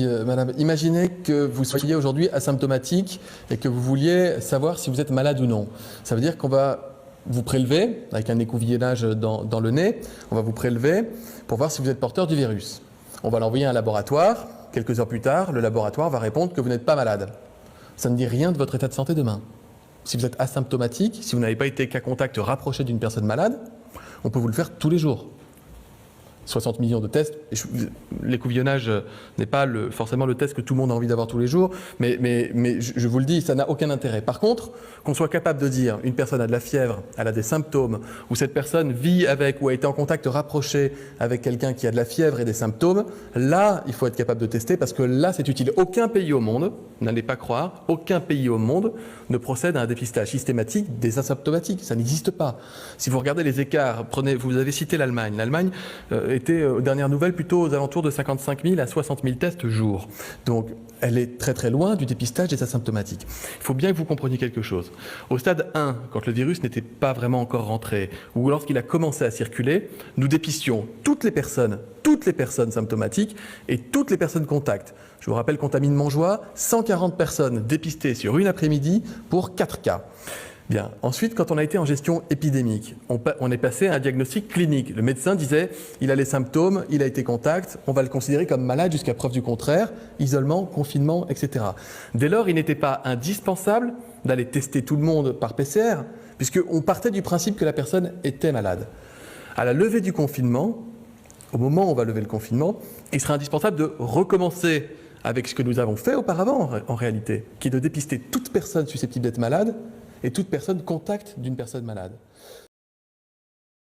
Madame, imaginez que vous soyez aujourd'hui asymptomatique et que vous vouliez savoir si vous êtes malade ou non. Ça veut dire qu'on va vous prélever, avec un écouvillonnage dans le nez, on va vous prélever pour voir si vous êtes porteur du virus. On va l'envoyer à un laboratoire. Quelques heures plus tard, le laboratoire va répondre que vous n'êtes pas malade. Ça ne dit rien de votre état de santé demain. Si vous êtes asymptomatique, si vous n'avez pas été cas contact rapproché d'une personne malade, on peut vous le faire tous les jours. 60 millions de tests. L'écouvillonnage n'est pas forcément le test que tout le monde a envie d'avoir tous les jours, mais je vous le dis, ça n'a aucun intérêt. Par contre, qu'on soit capable de dire une personne a de la fièvre, elle a des symptômes, ou cette personne vit avec ou a été en contact rapproché avec quelqu'un qui a de la fièvre et des symptômes, là, il faut être capable de tester parce que là, c'est utile. Aucun pays au monde, n'allez pas croire, aucun pays au monde ne procède à un dépistage systématique des asymptomatiques. Ça n'existe pas. Si vous regardez les écarts, vous avez cité l'Allemagne. L'Allemagne était, aux dernières nouvelles, plutôt aux alentours de 55 000 à 60 000 tests jour. Donc, elle est très très loin du dépistage des asymptomatiques. Il faut bien que vous compreniez quelque chose. Au stade 1, quand le virus n'était pas vraiment encore rentré, ou lorsqu'il a commencé à circuler, nous dépistions toutes les personnes symptomatiques et toutes les personnes contacts. Je vous rappelle, Contamine Montjoie, 140 personnes dépistées sur une après-midi pour 4 cas. Bien. Ensuite, quand on a été en gestion épidémique, on est passé à un diagnostic clinique. Le médecin disait, il a les symptômes, il a été contact, on va le considérer comme malade jusqu'à preuve du contraire, isolement, confinement, etc. Dès lors, il n'était pas indispensable d'aller tester tout le monde par PCR, puisqu'on partait du principe que la personne était malade. À la levée du confinement, au moment où on va lever le confinement, il sera indispensable de recommencer avec ce que nous avons fait auparavant, en réalité, qui est de dépister toute personne susceptible d'être malade et toute personne contact d'une personne malade.